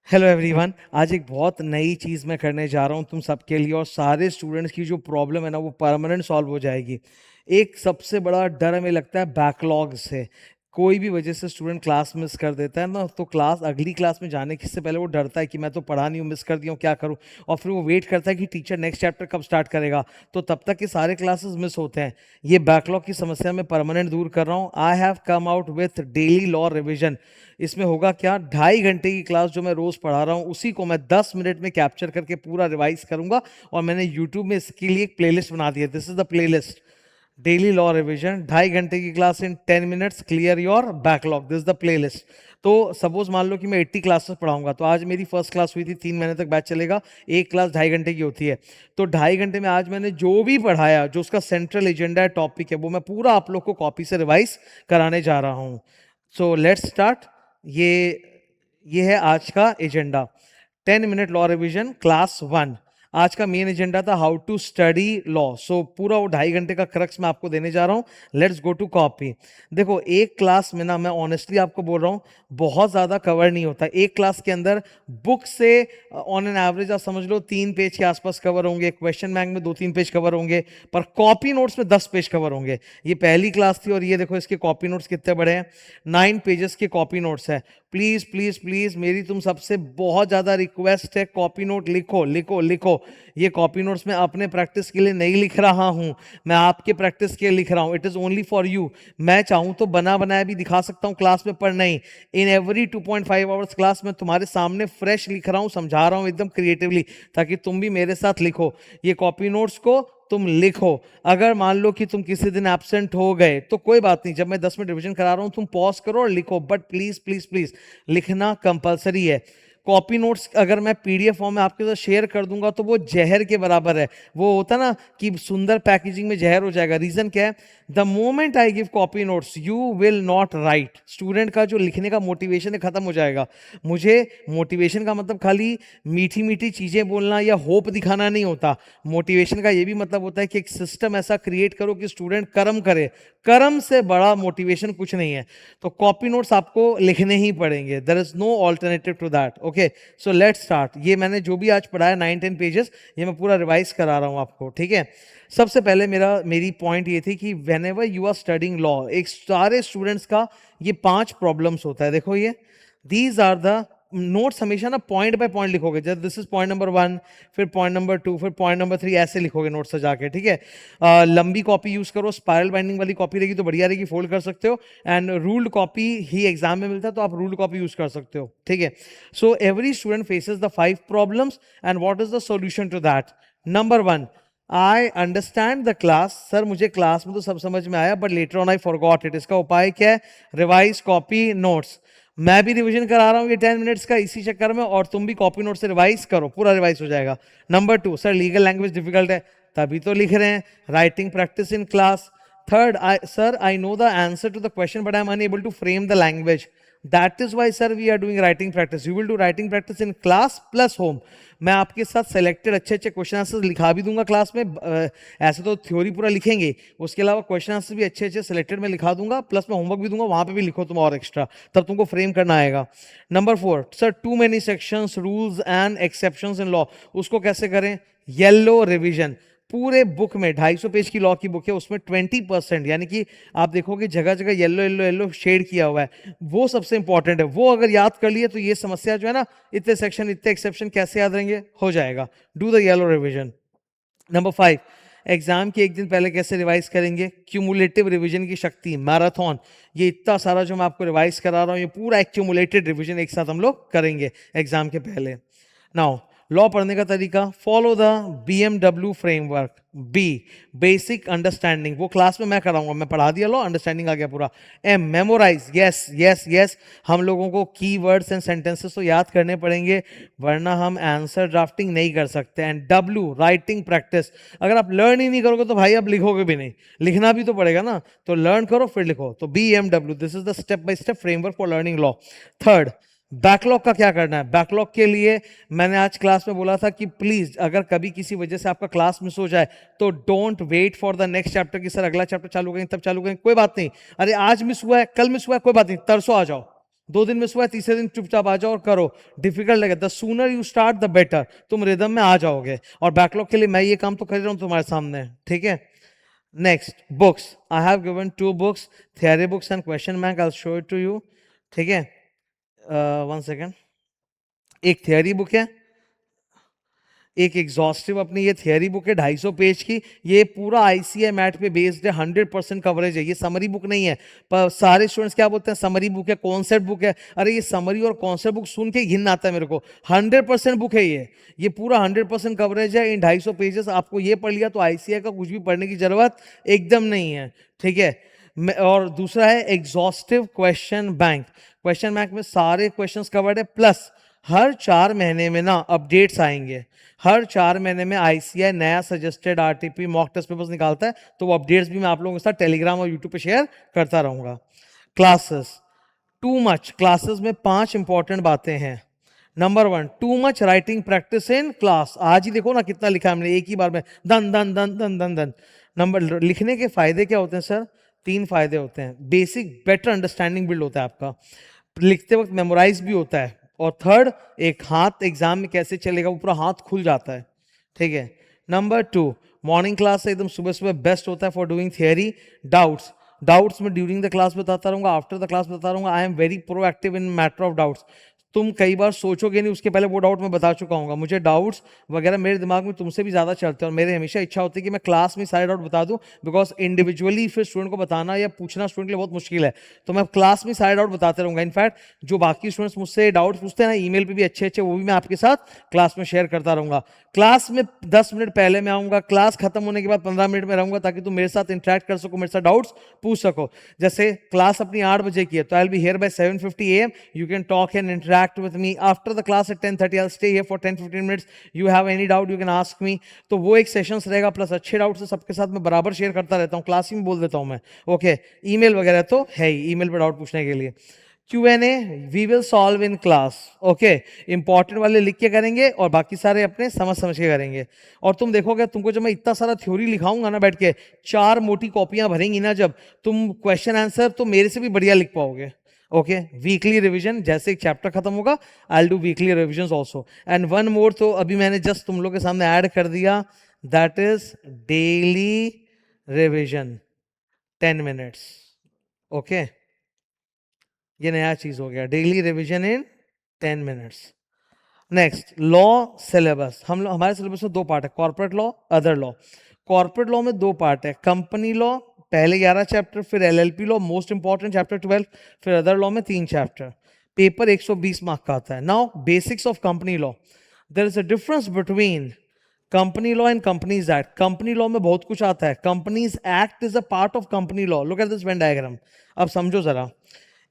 Hello everyone. आज एक बहुत नई चीज़ मैं करने जा रहा हूँ तुम सबके लिए, और सारे स्टूडेंट्स की जो प्रॉब्लम है ना वो परमानेंट सॉल्व हो जाएगी। एक सबसे बड़ा डर हमें लगता है बैकलॉग से। कोई भी वजह से स्टूडेंट क्लास मिस कर देता है ना, तो क्लास अगली क्लास में जाने से पहले वो डरता है कि मैं तो पढ़ा नहीं हूँ, मिस कर दिया हूँ, क्या करूँ। और फिर वो वेट करता है कि टीचर नेक्स्ट चैप्टर कब स्टार्ट करेगा, तो तब तक के सारे क्लासेस मिस होते हैं। ये बैकलॉग की समस्या मैं परमानेंट दूर कर रहा हूँ। I have come out with daily law revision. इसमें होगा क्या, 2.5 घंटे की क्लास जो मैं रोज पढ़ा रहा हूँ उसी को मैं 10 मिनट में कैप्चर करके पूरा रिवाइज करूंगा। और मैंने यूट्यूब में इसके लिए एक प्लेलिस्ट बना दी है। This is the playlist, daily law revision, 2.5 घंटे की class in 10 minutes, clear your backlog. This the playlist. तो सपोज मान लो कि मैं 80 क्लासेस पढ़ाऊंगा, तो आज मेरी फर्स्ट क्लास हुई थी, 3 महीने तक बैच चलेगा। एक क्लास 2.5 घंटे की होती है। तो 2.5 घंटे में आज मैंने जो भी पढ़ाया, जो उसका सेंट्रल एजेंडा है, टॉपिक है, वो मैं पूरा आप लोग को कॉपी से रिवाइज कराने जा रहा हूँ। सो लेट्स स्टार्ट। ये ये है आज का agenda. 10 minute law revision class 1। आज का मेन एजेंडा था हाउ टू स्टडी लॉ। सो पूरा वो 2.5 घंटे का क्रक्स मैं आपको देने जा रहा हूँ। Let's go to copy. देखो, एक क्लास में ना, मैं ऑनेस्टली आपको बोल रहा हूँ, बहुत ज्यादा कवर नहीं होता एक क्लास के अंदर। बुक से ऑन एन एवरेज आप समझ लो 3 पेज के आसपास कवर होंगे, क्वेश्चन बैंक में 2-3 पेज कवर होंगे, पर कॉपी नोट्स में 10 पेज कवर होंगे। ये पहली क्लास थी और ये देखो इसके कॉपी नोट्स कितने बड़े हैं। 9 पेजेस के कॉपी नोट्स है। प्लीज प्लीज प्लीज मेरी तुम सबसे बहुत ज्यादा रिक्वेस्ट है, कॉपी नोट लिखो लिखो लिखो। ये कॉपी नोट्स मैं अपने प्रैक्टिस के लिए नहीं लिख रहा हूं, मैं आपके प्रैक्टिस के लिए लिख रहा हूं। It is only for you. मैं चाहूं तो बना बनाया भी दिखा सकता हूं क्लास में, पर नहीं। इन एवरी 2.5 आवर्स क्लास में तुम्हारे सामने फ्रेश लिख रहा हूं, समझा रहा हूं एकदम क्रिएटिवली, ताकि तुम भी मेरे साथ लिखो। ये कॉपी नोट्स को तुम लिखो। अगर मान लो कि तुम किसी दिन एब्सेंट हो गए तो कोई बात नहीं, जब मैं 10 मिनट रिवीजन करा रहा हूं तुम पॉज करो और लिखो, बट प्लीज प्लीज प्लीज लिखना कंपलसरी है। कॉपी नोट्स अगर मैं पीडीएफ फॉर्म में आपके साथ शेयर कर दूंगा तो वो जहर के बराबर है। वो होता ना कि सुंदर पैकेजिंग में जहर हो जाएगा। रीजन क्या है? The moment I give copy notes you will not right. Student का जो लिखने का मोटिवेशन है खत्म हो जाएगा। मुझे मोटिवेशन का मतलब खाली मीठी मीठी चीजें बोलना या होप दिखाना नहीं होता। मोटिवेशन का ये भी मतलब होता है कि एक सिस्टम ऐसा क्रिएट करो कि स्टूडेंट कर्म करे। कर्म से बड़ा मोटिवेशन कुछ नहीं है। तो कॉपी नोट्स आपको लिखने ही पड़ेंगे। There is no alternative to that. Okay, so let's start. ये मैंने जो भी आज पढ़ाया 9-10 पेजेस, ये मैं पूरा रिवाइज करा रहा हूं आपको, ठीक है। सबसे पहले मेरी पॉइंट ये थी कि whenever you are studying law, एक सारे स्टूडेंट्स का ये 5 प्रॉब्लम्स होता है। देखो ये, दीज आर द नोट्स। हमेशा ना पॉइंट बाय पॉइंट लिखोगे, जैसे दिस इज पॉइंट नंबर 1, फिर पॉइंट नंबर 2, फिर पॉइंट नंबर 3, ऐसे लिखोगे नोट्स सजा के, ठीक है। लंबी कॉपी यूज करो, स्पाइरल बाइंडिंग वाली कॉपी रहेगी तो बढ़िया रहेगी, फोल्ड कर सकते हो। And ruled copy he exam में मिलता है तो आप रूल्ड कॉपी यूज कर सकते हो, ठीक है। So every student faces the 5 problems and what is the solution to that. Number 1, I understand the class. Sir मुझे क्लास में तो सब समझ में आया, but later on I forgot it. इसका उपाय क्या है? Revise copy notes. मैं भी रिवीजन करा रहा हूँ ये 10 मिनट्स का इसी चक्कर में, और तुम भी कॉपी नोट से रिवाइज करो, पूरा रिवाइज हो जाएगा। Number 2, sir legal language difficult है, तभी तो लिख रहे हैं। Writing practice in class. Third, sir I know the answer to the question but I am unable to frame the language. That is why sir we are doing writing practice. You will do writing practice in class plus home. मैं आपके साथ selected अच्छे अच्छे question answer लिखा भी दूंगा class में। ऐसे तो थ्योरी पूरा लिखेंगे, उसके अलावा क्वेश्चन आंसर भी अच्छे अच्छे सेलेक्टेड में लिखा दूंगा, प्लस मैं होमवर्क भी दूंगा, वहां पे भी लिखो तुम और एक्स्ट्रा, तब तुमको फ्रेम करना आएगा। Number 4, sir too many sections, rules and exceptions in law, उसको कैसे करें? Yellow revision. पूरे बुक में 250 पेज की लॉ की बुक है, उसमें 20%, यानी कि आप देखोगे जगह जगह येलो येलो येलो शेड किया हुआ है, वो सबसे इंपॉर्टेंट है। वो अगर याद कर लिए तो ये समस्या जो है ना, इतने सेक्शन इतने एक्सेप्शन कैसे याद रहेंगे, हो जाएगा। Do the yellow revision. Number 5, exam के एक दिन पहले कैसे रिवाइज करेंगे? क्यूमुलेटिव रिवीजन की शक्ति, मैराथन। ये इतना सारा जो मैं आपको रिवाइज करा रहा हूं, ये पूरा एक्यूमुलेटेड रिवीजन एक साथ हम लोग करेंगे एग्जाम के पहले। नाउ, लॉ पढ़ने का तरीका, follow the BMW framework. B, basic understanding, वो क्लास में मैं कराऊंगा, मैं पढ़ा दिया लॉ, अंडरस्टैंडिंग आ गया पूरा। M, memorise. Yes yes yes, हम लोगों को कीवर्ड्स एंड सेंटेंसेस तो याद करने पड़ेंगे, वरना हम आंसर ड्राफ्टिंग नहीं कर सकते। And W, writing practice. अगर आप लर्न ही नहीं करोगे तो भाई आप लिखोगे भी नहीं, लिखना भी तो पड़ेगा ना, तो लर्न करो फिर लिखो। तो BMW, this is the step by step framework for learning law. Third, backlog का क्या करना है? बैकलॉग के लिए मैंने आज क्लास में बोला था कि प्लीज अगर कभी किसी वजह से आपका क्लास मिस हो जाए तो don't wait for the next chapter की सर अगला चैप्टर चालू करेंगे तब चालू करेंगे, कोई बात नहीं। अरे आज मिस हुआ है, कल मिस हुआ है, कोई बात नहीं, तरसों आ जाओ। 2 दिन में हुआ, तीसरे दिन चुपचाप आ जाओ और करो। डिफिकल्ट लगे, the sooner you start the better, तुम रिदम में आ जाओगे। और बैकलॉग के लिए मैं ये काम तो कर रहा हूं तुम्हारे सामने, ठीक है। Next, books, I have given 2 books, theory books and question bank, I show it to you, ठीक है। 1 सेकेंड, एक थियरी बुक है, एक एग्जॉस्टिव अपनी ये थियरी बुक है 250 पेज की। ये पूरा आईसीआई मैट पे बेस्ड है, 100% कवरेज है। ये समरी बुक नहीं है, पर सारे स्टूडेंट्स क्या बोलते हैं समरी बुक है, कॉन्सेप्ट बुक है। अरे ये समरी और कॉन्सेप्ट बुक सुन के घिन आता है मेरे को। 100% बुक है ये पूरा 100% कवरेज है इन 250 पेजेस। आपको ये पढ़ लिया तो आईसीआई का कुछ भी पढ़ने की जरूरत एकदम नहीं है, ठीक है। और दूसरा है exhaustive question bank. Question bank में सारे क्वेश्चंस कवर्ड है, प्लस हर 4 महीने में ना अपडेट्स आएंगे। हर 4 महीने में आईसीआई नया suggested RTP mock test papers निकालता है, तो वो अपडेट्स भी मैं आप लोगों के साथ टेलीग्राम और यूट्यूब पे शेयर करता रहूंगा। क्लासेस, टू मच, क्लासेस में 5 इंपॉर्टेंट बातें हैं। Number 1, too much writing practice in class. आज ही देखो ना कितना लिखा हमने एक ही बार में, दन दन दन दन दन दन। नंबर, लिखने के फायदे क्या होते हैं सर? 3 फायदे होते हैं। बेसिक बेटर अंडरस्टैंडिंग बिल्ड होता है आपका, लिखते वक्त मेमोराइज भी होता है। और थर्ड, एक हाथ एग्जाम में कैसे चलेगा वो पूरा हाथ खुल जाता है, ठीक है। नंबर 2, मॉर्निंग क्लास से एकदम सुबह सुबह बेस्ट होता है फॉर डूइंग थियरी। डाउट्स में ड्यूरिंग द क्लास बताता रहूंगा, आफ्टर द क्लास बताता रहूंगा। I am very proactive in matter of doubts. तुम कई बार सोचोगे नहीं, उसके पहले वो डाउट मैं बता चुका हूँ। मुझे डाउट्स वगैरह मेरे दिमाग में तुमसे भी ज्यादा चलते हैं, और मेरी हमेशा इच्छा होती है कि मैं क्लास में सारे डाउट बता दूं, बिकॉज इंडिविजुअली फिर स्टूडेंट को बताना या पूछना स्टूडेंट के लिए बहुत मुश्किल है। तो मैं क्लास में सारे डाउट बताते रहूंगा। इनफैक्ट जो बाकी स्टूडेंट्स मुझसे डाउट पूछते हैं ना ईमेल पे भी अच्छे अच्छे, वो भी मैं आपके साथ क्लास में शेयर करता रहूंगा। क्लास में 10 मिनट पहले मैं आऊंगा, क्लास खत्म होने के बाद 15 मिनट में रहूंगा, ताकि तुम मेरे साथ इंटरेक्ट कर सको, मेरे साथ डाउट्स पूछ सको। जैसे क्लास अपनी 8 बजे की है, तो I will be here by 7:50 AM। You can talk and interact with me after the class at 10:30। I'll stay here for 10-15 minutes. You have any doubt, you can ask me. तो वो एक sessions रहेगा, plus अच्छे doubts सबके साथ मैं बराबर share करता रहता हूँ, क्लास में बोल देता हूँ मैं, ओके। ईमेल वगैरह तो है ही, ईमेल पर डाउट पूछने के लिए। Q&A we will solve in class, okay. Important वाले लिख के करेंगे और बाकी सारे अपने समझ समझ के करेंगे। और तुम देखोगे, तुमको जब मैं इतना सारा थ्योरी लिखाऊंगा ना बैठ के, 4 मोटी कॉपियां भरेंगी ना जब, तुम क्वेश्चन आंसर तो मेरे से भी बढ़िया लिख पाओगे, ओके। वीकली रिवीजन, जैसे एक चैप्टर खत्म होगा I will do weekly revision also. And one more, तो अभी मैंने जस्ट तुम लोग के सामने ऐड कर दिया, that is daily revision 10 minutes, okay. ये नया चीज हो गया, डेली रिवीजन इन 10 मिनट्स। Next, law syllabus. हमारे सिलेबस में 2 पार्ट है, corporate law, other law. Corporate law में 2 पार्ट है, कंपनी लॉ पहले 11 चैप्टर, फिर LLP law most important chapter 12, फिर अदर लॉ में 3 चैप्टर। पेपर 120 मार्क का आता है। Now basics of company law, there is a difference between company law and companies act. Company law में बहुत कुछ आता है, companies act is a part of company law. Look at this Venn diagram, अब समझो जरा।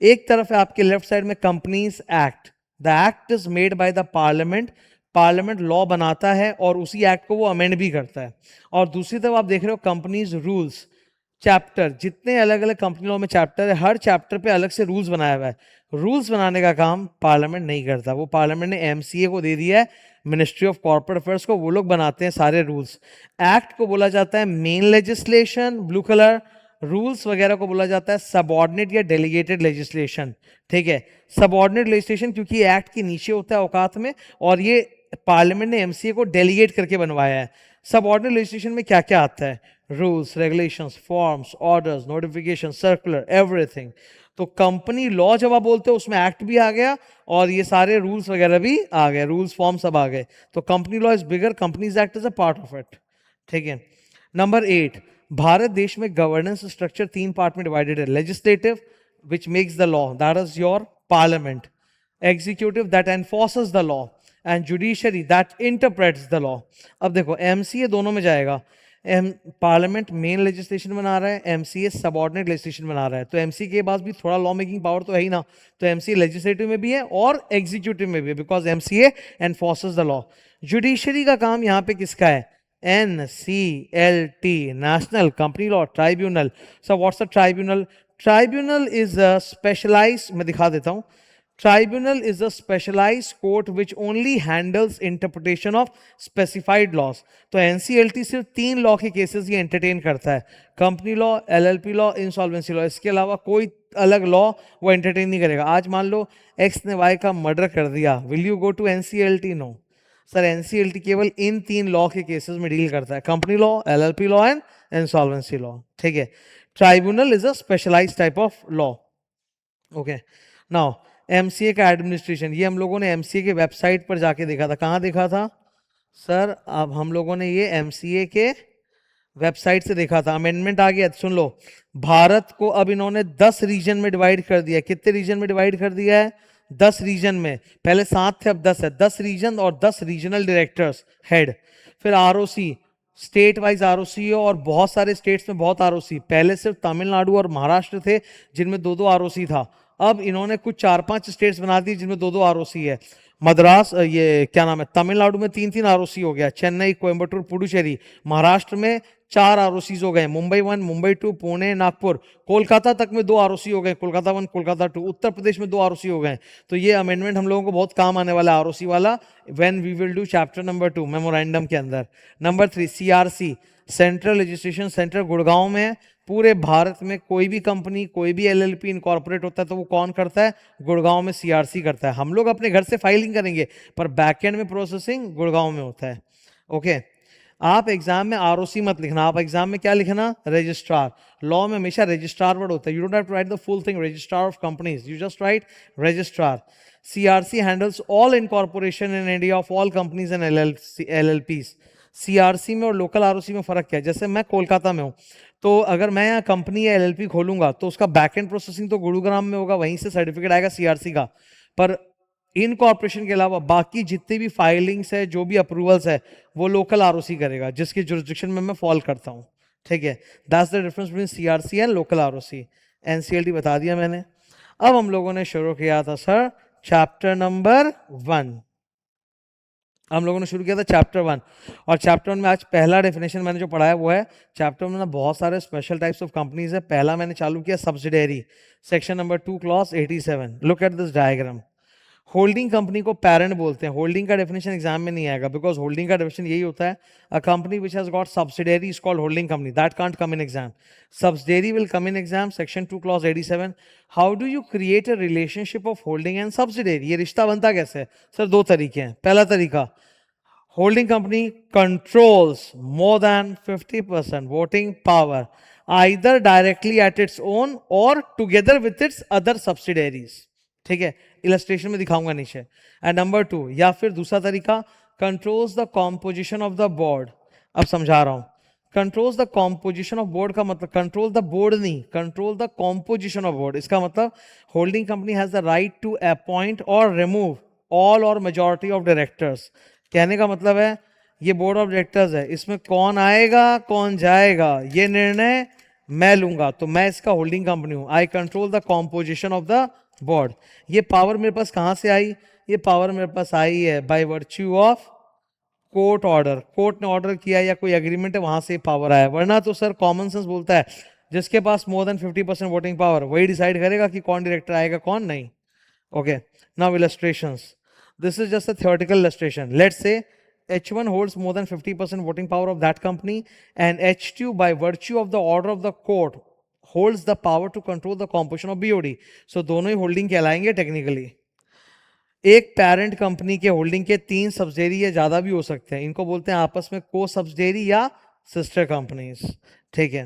एक तरफ है आपके लेफ्ट साइड में companies act, the act is made by the parliament. Parliament law बनाता है और उसी एक्ट को वो अमेंड भी करता है। और दूसरी तरफ आप देख रहे हो कंपनीज रूल्स, चैप्टर। जितने अलग अलग कंपनी लॉ में चैप्टर है, हर चैप्टर पे अलग से रूल्स बनाया हुआ है। रूल्स बनाने का काम पार्लियामेंट नहीं करता, वो पार्लियामेंट ने एमसीए को दे दिया है, मिनिस्ट्री ऑफ कॉर्पोरेट अफेयर्स को, वो लोग बनाते हैं सारे रूल्स। एक्ट को बोला जाता है main legislation, blue colour. Rules वगैरह को बोला जाता है सबऑर्डिनेट या डेलीगेटेड लेजिस्लेशन, ठीक है। सबऑर्डिनेट लेजिस्लेशन क्योंकि एक्ट के नीचे होता है औकात में, और ये पार्लियामेंट ने एमसीए को डेलीगेट करके बनवाया है। सबऑर्डिनेट लेजिस्लेशन में क्या क्या आता है? Rules, regulations, forms, orders, notification, circular, everything. तो कंपनी लॉ जब आप बोलते हो उसमें एक्ट भी आ गया और ये सारे रूल्स वगैरह भी आ गए, रूल्स फॉर्म सब आ गए। तो company law is bigger, companies act is a part of it, ठीक है। नंबर 8, भारत देश में गवर्नेंस स्ट्रक्चर 3 पार्ट में डिवाइडेड है। Legislative which makes the law, that is your parliament. Executive that एनफोर्सेस the law, and judiciary that interprets the law. अब देखो MCA दोनों में जाएगा। पार्लियामेंट मेन लेजिस्लेशन बना रहा है, एमसीए सबऑर्डिनेट लेजिस्लेशन बना रहा है। तो एमसीए के पास भी थोड़ा लॉ मेकिंग पावर तो है ही ना। तो एमसीए लेजिस्लेटिव में भी है और एग्जीक्यूटिव में भी है, because MCA enforces the law. Judiciary का काम यहाँ पे किसका है? NCLT, national company law tribunal. So what's a tribunal? Tribunal is a specialised, मैं दिखा देता हूँ। Tribunal is a specialized court which only handles interpretation of specified laws. तो एनसीएलटी सिर्फ 3 लॉ के केसेस ये एंटरटेन करता है, company law, LLP law, insolvency law. इसके अलावा कोई अलग लॉ वो एंटरटेन नहीं करेगा। आज मान लो एक्स ने वाई का मर्डर कर दिया, will you go to NCLT? No sir, NCLT केवल इन 3 लॉ के केसेस में डील करता है, company law, LLP law and insolvency law. ठीक है, tribunal is a specialised type of law. Okay, now MCA का एडमिनिस्ट्रेशन, ये हम लोगों ने एमसीए के वेबसाइट पर जाके देखा था। कहाँ देखा था सर? अब हम लोगों ने ये एमसीए के वेबसाइट से देखा था। अमेंडमेंट आ गया, सुन लो। भारत को अब इन्होंने 10 रीजन में डिवाइड कर दिया। कितने रीजन में डिवाइड कर दिया है? 10 रीजन में। पहले 7 थे, अब 10 है। 10 रीजन और 10 रीजनल डायरेक्टर्स हेड। फिर आरओसी, स्टेट वाइज आरओसी और बहुत सारे स्टेट्स में बहुत आरओसी। पहले सिर्फ तमिलनाडु और महाराष्ट्र थे जिनमें 2-2 आरओसी था। अब इन्होंने कुछ 4-5 स्टेट्स बना दी जिनमें 2-2 आरओसी है। मद्रास, ये क्या नाम है, तमिलनाडु में 3-3 आरओसी हो गया, चेन्नई, कोयम्बटूर, पुडुचेरी। महाराष्ट्र में 4 आरओसीज हो गए, मुंबई 1, मुंबई 2, पुणे, नागपुर। कोलकाता तक में 2 आरओसी हो गए, कोलकाता 1, कोलकाता 2। उत्तर प्रदेश में 2 आरओसी हो गए। तो ये अमेंडमेंट हम लोगों को बहुत काम आने वाला है, आरओसी वाला, when we will do chapter number 2 memorandum के अंदर। Number 3 CRC, central registration centre Gurgaon में है। पूरे भारत में कोई भी कंपनी, कोई भी एलएलपी इनकॉर्पोरेट होता है तो वो कौन करता है? गुड़गांव में सीआरसी करता है। हम लोग अपने घर से फाइलिंग करेंगे पर बैकएंड में प्रोसेसिंग गुड़गांव में होता है। ओके, आप एग्जाम में आरओसी मत लिखना, आप एग्जाम में क्या लिखना? रजिस्ट्रार। लॉ में हमेशा रजिस्ट्रार वर्ड होता है। You don't have to write the full thing, registrar of companies, you just write registrar. CRC handles all incorporation in India of all companies and LLPs. CRC में और local ROC में फर्क क्या है? जैसे मैं कोलकाता में हूँ, तो अगर मैं यहाँ कंपनी या एलएलपी खोलूंगा तो उसका बैकएंड प्रोसेसिंग तो गुरुग्राम में होगा, वहीं से सर्टिफिकेट आएगा सीआरसी का। पर इनकॉर्पोरेशन के अलावा बाकी जितनी भी फाइलिंग्स है, जो भी अप्रूवल्स है, वो लोकल आरओसी करेगा जिसकी जुरिस्डिक्शन में मैं फॉल करता हूँ। ठीक है, that's the difference between CRC and local ROC. NCLT बता दिया मैंने। अब हम लोगों ने शुरू किया था सर चैप्टर नंबर 1। हम लोगों ने शुरू किया था चैप्टर 1, और चैप्टर 1 में आज पहला डेफिनेशन मैंने जो पढ़ाया वो है, चैप्टर 1 में बहुत सारे स्पेशल टाइप्स ऑफ कंपनीज है। पहला मैंने चालू किया subsidiary, section number 2 clause 87। Look at this diagram. Holding company को पेरेंट बोलते हैं। होल्डिंग का डेफिनेशन एग्जाम में नहीं आएगा, बिकॉज होल्डिंग का डेफिनेशन यही होता है, a company which has got subsidiary is called holding company, that can't come in exam. Subsidiary will come in exam, section 2 clause 87। How do you create a relationship of holding and subsidiary? ये रिश्ता बनता कैसे है sir? 2 तरीके हैं। पहला तरीका, holding company controls more than 50% voting power either directly at its own or together with its other subsidiaries। ठीक है, इलस्ट्रेशन में दिखाऊंगा नीचे। एंड नंबर 2, या फिर दूसरा तरीका, controls the composition of the board. अब समझा रहा हूं, controls the composition of board का मतलब कंट्रोल द बोर्ड नहीं, control the composition of board. इसका मतलब holding company has the right to appoint और रिमूव ऑल और मेजॉरिटी ऑफ डायरेक्टर्स। कहने का मतलब है, ये बोर्ड ऑफ डायरेक्टर्स है, इसमें कौन आएगा कौन जाएगा ये निर्णय मैं लूंगा, तो मैं इसका होल्डिंग कंपनी हूं। आई control the composition of the board. ये पावर मेरे पास कहां से आई? ये पावर मेरे पास आई है by virtue of court order. Court ने ऑर्डर किया या कोई एग्रीमेंट है, वहां से पावर आया। वरना तो सर कॉमन सेंस बोलता है, जिसके पास मोर देन 50% वोटिंग पावर वही डिसाइड करेगा कि कौन डायरेक्टर आएगा कौन नहीं। Okay, now illustrations. This is just a theoretical illustration. Let's say H1 holds more than 50% voting power of that company, and H2 by virtue of the order of the court holds the power to control the composition of BOD. So दोनों ही holding कहलाएंगे technically. एक parent company के holding के 3 subsidiary या ज्यादा भी हो सकते हैं, इनको बोलते हैं आपस में को सब्सिडियरी या सिस्टर कंपनीज। ठीक है,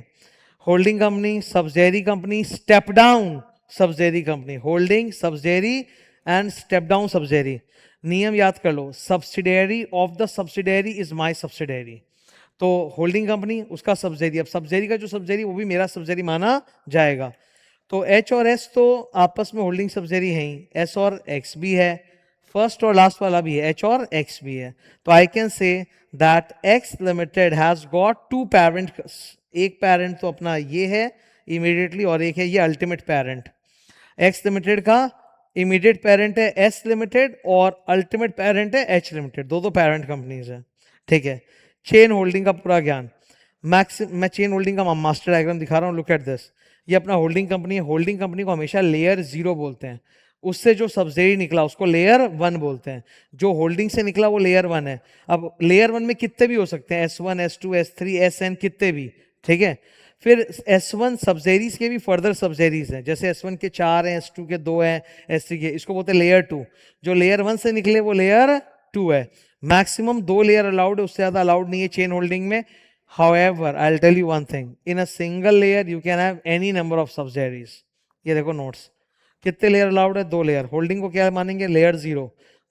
holding company, subsidiary company, step down subsidiary company. Holding, subsidiary and step down subsidiary. नियम याद कर लो, subsidiary of the subsidiary is my subsidiary. तो होल्डिंग कंपनी उसका सब्सिडियरी, अब सब्सिडियरी का जो सब्सिडियरी वो भी मेरा सब्सिडियरी माना जाएगा। तो एच और एस तो आपस में होल्डिंग सब्सिडियरी है ही, एस और एक्स भी है, फर्स्ट और लास्ट वाला भी है, एच और एक्स भी है। तो I can say that x limited has got 2 parent. एक पेरेंट तो अपना ये है इमीडिएटली, और एक है ये अल्टीमेट पेरेंट। एक्स लिमिटेड का इमीडिएट पेरेंट है एस लिमिटेड और अल्टीमेट पेरेंट है एच लिमिटेड, दो पेरेंट कंपनीज है। ठीक है, चेन होल्डिंग का पूरा ज्ञान, मैं चेन होल्डिंग का मास्टर डायग्राम दिखा रहा हूँ, लुक एट दिस। ये अपना होल्डिंग कंपनी है। होल्डिंग कंपनी को हमेशा लेयर 0 बोलते हैं। उससे जो सब्सिडी निकला उसको लेयर वन बोलते हैं, जो होल्डिंग से निकला वो लेयर वन है। अब लेयर वन में कितने भी हो सकते हैं, S1 S2 S3 SN कितने भी, ठीक है। फिर S1 सब्सिडीज के भी फर्दर सब्सिडीज हैं, जैसे S1 के 4 हैं, S2 के 2 हैं, S3 के, इसको बोलते हैं लेयर टू। जो लेयर वन से निकले वो लेयर टू है। मैक्सिमम 2 लेयर अलाउड है, उससे ज्यादा अलाउड नहीं है चेन होल्डिंग में। However, I'll tell you one thing. In a single layer, you can have any number of subsidiaries. ये देखो नोट्स, कितने लेयर अलाउड है, 2 लेयर। होल्डिंग को क्या मानेंगे, लेयर जीरो।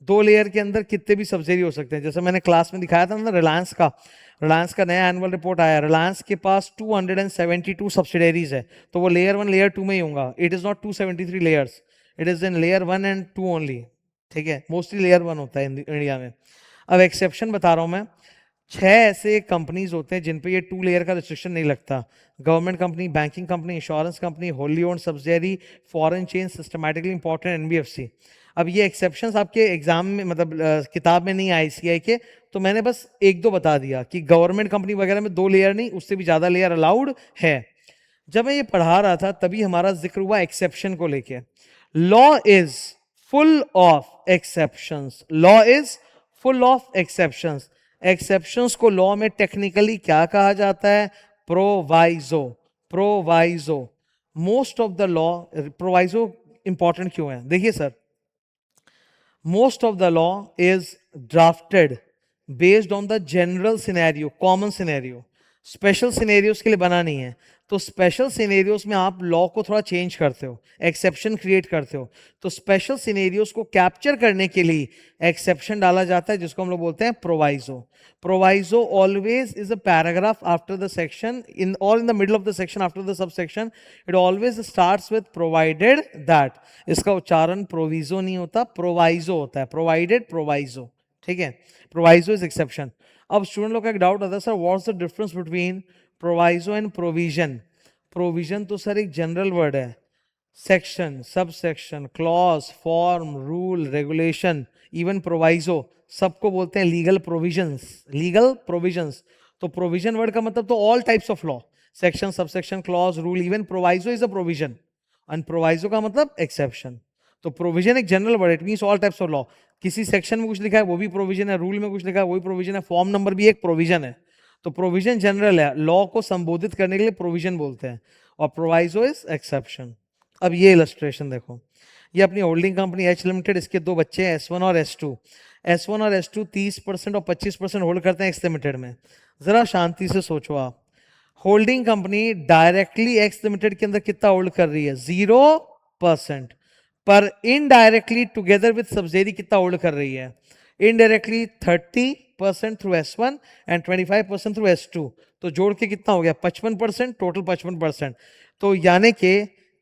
2 लेयर के अंदर कितने भी सब्सिडी हो सकते हैं, जैसे मैंने क्लास में दिखाया था ना रिलायंस का नया एनुअल रिपोर्ट आया, रिलायंस के पास 272 सब्सिडरीज है, तो वो लेयर वन लेयर टू में ही होगा। It is not 273 layers, it is in layer one and two only, ठीक है। मोस्टली लेयर वन होता है इंडिया में। अब एक्सेप्शन बता रहा हूं मैं, 6 ऐसे कंपनीज होते हैं जिन पे ये 2 लेयर का रिस्ट्रिक्शन नहीं लगता। Government company, banking company, insurance company, wholly owned subsidiary, foreign chain, systematically important NBFC. अब ये एक्सेप्शंस आपके एग्जाम में मतलब किताब में नहीं आए सीआई के, तो मैंने बस एक दो बता दिया कि गवर्नमेंट कंपनी वगैरह में 2 लेयर नहीं, उससे भी ज्यादा लेयर अलाउड है। जब मैं ये पढ़ा रहा था तभी हमारा जिक्र हुआ एक्सेप्शन को लेके। Law is full of exceptions, law is full of exceptions. Exceptions को लॉ में टेक्निकली क्या कहा जाता है, proviso. Proviso, most of the law, proviso important क्यों है, देखिए sir, most of the law is drafted based on the general scenario, common scenario. Special scenarios के लिए बना नहीं है, तो स्पेशल सिनेरियोस में आप लॉ को थोड़ा चेंज करते हो, एक्सेप्शन क्रिएट करते हो। तो स्पेशल सिनेरियोस को कैप्चर करने के लिए एक्सेप्शन डाला जाता है, जिसको हम लोग बोलते हैं proviso. Proviso always is a paragraph after the section in और in the middle of the section after the subsection. It always starts with provided that. इसका उच्चारण प्रोविजो नहीं होता, प्रोवाइजो होता है, प्रोवाइडेड प्रोवाइजो, ठीक है। Proviso is exception. अब स्टूडेंट लोग का एक डाउट आता है, sir what's the difference between proviso and provision. Provision तो सर एक जनरल वर्ड है, section, sub section, clause, form, rule, regulation, even proviso, सबको बोलते हैं लीगल प्रोविजंस, लीगल प्रोविजंस। तो प्रोविजन वर्ड का मतलब तो all types of law, section, subsection, clause, rule, even proviso is a provision, and proviso का मतलब एक्सेप्शन। तो प्रोविजन एक general word, it means all types of law. किसी section में कुछ लिखा है वो भी प्रोविजन है, रूल में कुछ लिखा है वो भी प्रोविजन है, फॉर्म नंबर भी एक प्रोविजन है। तो प्रोविजन जनरल है, लॉ को संबोधित करने के लिए प्रोविजन बोलते हैं, और प्रोवाइजो इज एक्सेप्शन। अब ये इलस्ट्रेशन देखो, ये अपनी होल्डिंग कंपनी एच लिमिटेड, इसके 2 बच्चे हैं S1 और S2। S1 और S2 30% और 25% होल्ड करते हैं एक्स लिमिटेड में। जरा शांति से सोचो आप, holding company directly x limited के अंदर कितना होल्ड कर रही है, 0%, पर इनडायरेक्टली टुगेदर विद सब्सिडी कितना होल्ड कर रही है, indirectly 30% through S1 and 25% through S2। तो जोड़ के कितना हो गया, 55%, टोटल 55%। तो यानी कि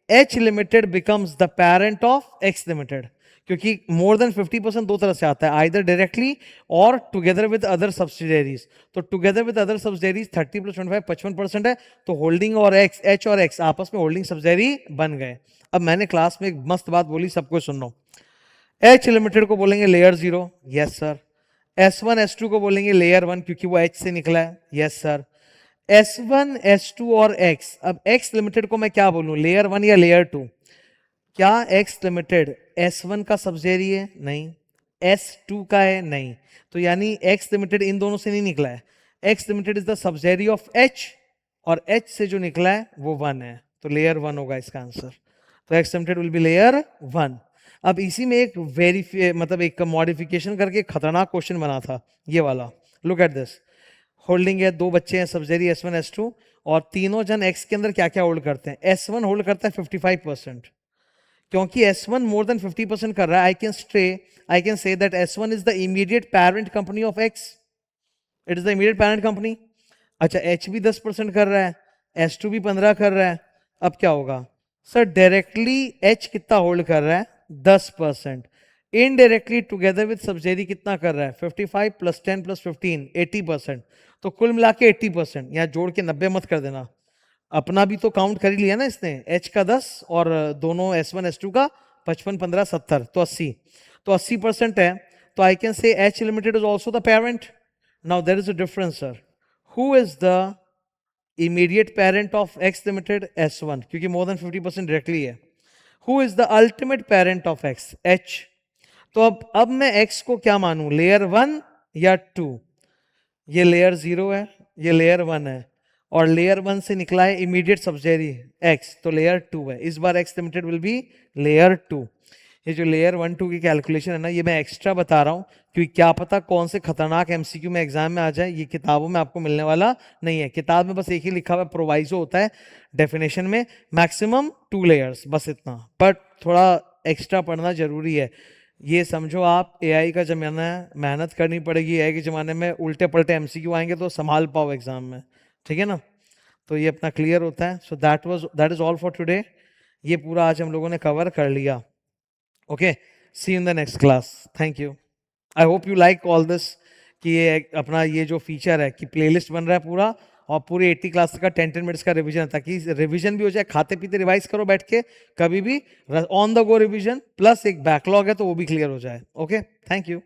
H limited becomes the parent of X limited, क्योंकि मोर देन 50% दो तरह से आता है, आइदर डायरेक्टली और टुगेदर विद अदर सब्सिडियरीज। तो टुगेदर विद अदर सब्सिडियरीज 30 + 25 55% है, तो होल्डिंग और एक्स, एच और एक्स आपस में होल्डिंग सब्सिडियरी बन गए। अब मैंने क्लास में एक मस्त बात बोली, सबको सुन लो। एच लिमिटेड को बोलेंगे layer zero, yes sir. S1 S2 को बोलेंगे लेयर वन, क्योंकि वो एच से निकला है, यस सर। S1 S2 और X, अब X लिमिटेड को मैं क्या बोलूं, लेयर वन या लेयर टू। क्या X लिमिटेड S1 का सब्सिडियरी है, नहीं। S2 का है, नहीं। तो यानी X लिमिटेड इन दोनों से नहीं निकला है, X limited is the subsidiary of H, और H से जो निकला है वो 1 है, तो लेयर 1 होगा इसका आंसर। तो X limited will be layer 1। अब इसी में एक मतलब एक मॉडिफिकेशन करके खतरनाक क्वेश्चन बना था ये वाला, लुक एट दिस। होल्डिंग है, 2 बच्चे हैं सब्सिडियरी S1 S2, और तीनों जन X के अंदर क्या क्या होल्ड करते हैं। S1 होल्ड करता है 55%, क्योंकि S1 मोर देन 50% कर रहा है, आई can say that S1 is the immediate parent company of X, it is the immediate parent company. अच्छा, H भी 10% कर रहा है, S2 भी 15 कर रहा है। अब क्या होगा सर, डायरेक्टली H कितना होल्ड कर रहा है, 10%। इनडायरेक्टली टुगेदर विद सब्सिडी कितना कर रहा है, 55 + 10 + 15 80%। तो कुल मिला के 80%, यहाँ जोड़ के 90 मत कर देना, अपना भी तो काउंट कर ही लिया ना इसने, H का 10 और दोनों S1 S2 का 55 15 70, तो 80, तो 80% है। तो I can say H limited is also the parent. Now there is a difference sir, who is the immediate parent of X limited, S1, क्योंकि मोर देन 50% डायरेक्टली है। Who is the ultimate parent of X? H. तो अब मैं x को क्या मानूं, layer 1 या 2? ये लेयर 0 है, ये लेयर 1 है, और लेयर 1 से निकला है इमीडिएट सब्सिडियरी एक्स, तो लेयर 2 है। इस बार X limited will be layer 2। ये जो लेयर 1 2 की कैलकुलेशन है ना, ये मैं एक्स्ट्रा बता रहा हूँ क्योंकि क्या पता कौन से खतरनाक एमसीक्यू में एग्जाम में आ जाए। ये किताबों में आपको मिलने वाला नहीं है। किताब में बस एक ही लिखा हुआ प्रोवाइजो होता है डेफिनेशन में, मैक्सिमम 2 लेयर्स, बस इतना। बट थोड़ा एक्स्ट्रा पढ़ना जरूरी है। ये समझो आप एआई का जमाना है, मेहनत करनी पड़ेगी। एआई के ज़माने में उल्टे पलटे एमसीक्यू आएंगे तो संभाल पाओ एग्जाम में, ठीक है ना। तो ये अपना क्लियर होता है। So that is all for today. ये पूरा आज हम लोगों ने कवर कर लिया। Okay, see in the next class. Thank you. I hope you like all this, कि ये अपना ये जो फीचर है कि प्लेलिस्ट बन रहा है पूरा, और पूरे 80 क्लास का 10-10 मिनट्स का रिवीजन है, ताकि रिवीजन भी हो जाए, खाते पीते रिवाइज करो बैठ के कभी भी, on the go revision, plus एक बैकलॉग है तो वो भी क्लियर हो जाए। Okay, thank you.